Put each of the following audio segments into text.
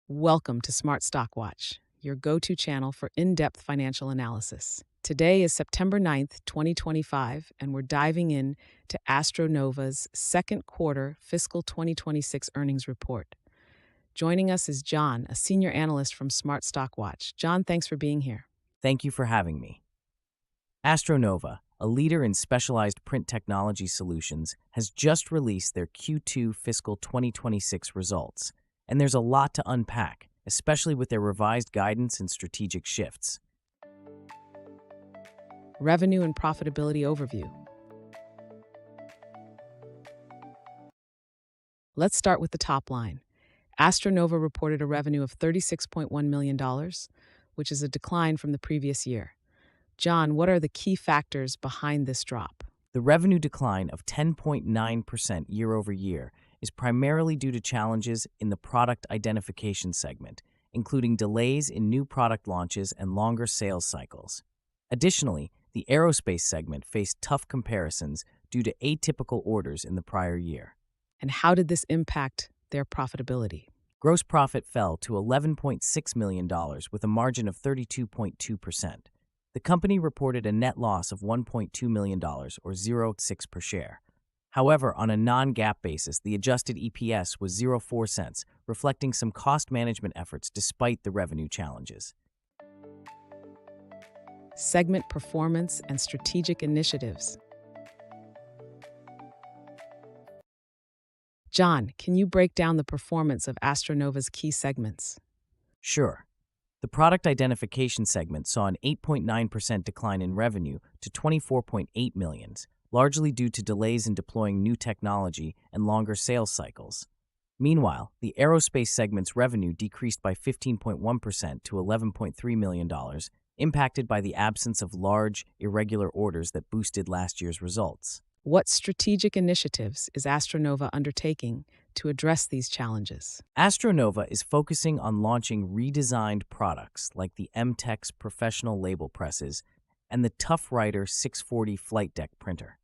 Welcome to Smart Stock Watch, your go-to channel for in-depth financial analysis. Today is September 9th, 2025, and we're diving in to AstroNova's second quarter fiscal 2026 earnings report. Joining us is John, a senior analyst from Smart Stock Watch. John, thanks for being here. Thank you for having me. AstroNova, a leader in specialized print technology solutions, has just released their Q2 fiscal 2026 results, and there's a lot to unpack, especially with their revised guidance and strategic shifts. Revenue and profitability overview. Let's start with the top line. AstroNova reported a revenue of $36.1 million, which is a decline from the previous year. John, what are the key factors behind this drop? The revenue decline of 10.9% year over year is primarily due to challenges in the product identification segment, including delays in new product launches and longer sales cycles. Additionally, the Aerospace segment faced tough comparisons due to atypical orders in the prior year. And how did this impact their profitability? Gross profit fell to $11.6 million with a margin of 32.2%. The company reported a net loss of $1.2 million or 0.6 per share. However, on a non-GAAP basis, the adjusted EPS was 0.4 cents, reflecting some cost management efforts despite the revenue challenges. Segment performance and strategic initiatives. John, can you break down the performance of AstroNova's key segments? Sure. The product identification segment saw an 8.9% decline in revenue to $24.8 million, largely due to delays in deploying new technology and longer sales cycles. Meanwhile, the Aerospace segment's revenue decreased by 15.1% to $11.3 million, impacted by the absence of large, irregular orders that boosted last year's results. What strategic initiatives is AstroNova undertaking to address these challenges? AstroNova is focusing on launching redesigned products like the MTEX professional label presses and the ToughWriter 640 flight deck printer.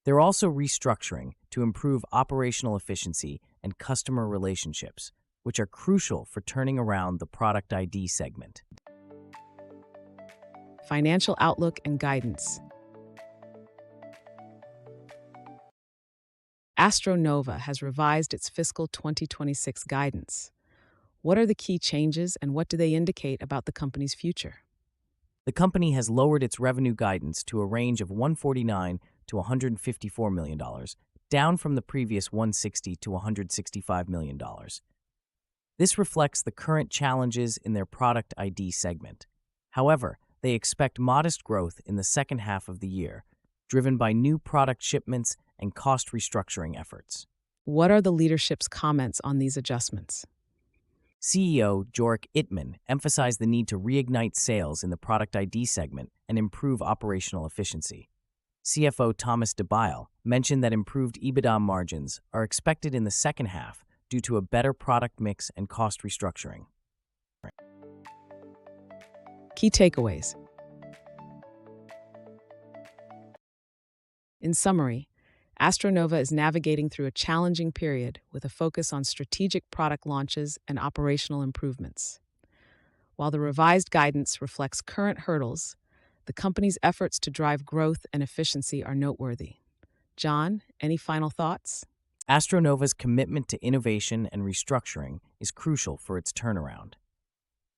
They're also restructuring to improve operational efficiency and customer relationships, which are crucial for turning around the product ID segment. Financial outlook and guidance. AstroNova has revised its fiscal 2026 guidance. What are the key changes and what do they indicate about the company's future? The company has lowered its revenue guidance to a range of $149 to $154 million, down from the previous $160 to $165 million. This reflects the current challenges in their product ID segment. However, they expect modest growth in the second half of the year, driven by new product shipments and cost restructuring efforts. What are the leadership's comments on these adjustments? CEO Jorik Ittmann emphasized the need to reignite sales in the product ID segment and improve operational efficiency. CFO Thomas DeBile mentioned that improved EBITDA margins are expected in the second half due to a better product mix and cost restructuring. Key takeaways. In summary, AstroNova is navigating through a challenging period with a focus on strategic product launches and operational improvements. While the revised guidance reflects current hurdles, the company's efforts to drive growth and efficiency are noteworthy. John, any final thoughts? AstroNova's commitment to innovation and restructuring is crucial for its turnaround.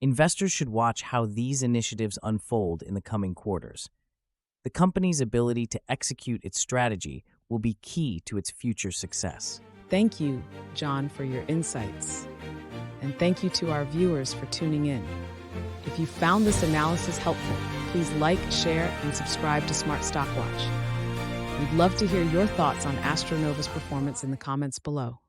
Investors should watch how these initiatives unfold in the coming quarters. The company's ability to execute its strategy will be key to its future success. Thank you, John, for your insights. And thank you to our viewers for tuning in. If you found this analysis helpful, please like, share, and subscribe to Smart Stock Watch. We'd love to hear your thoughts on AstroNova's performance in the comments below.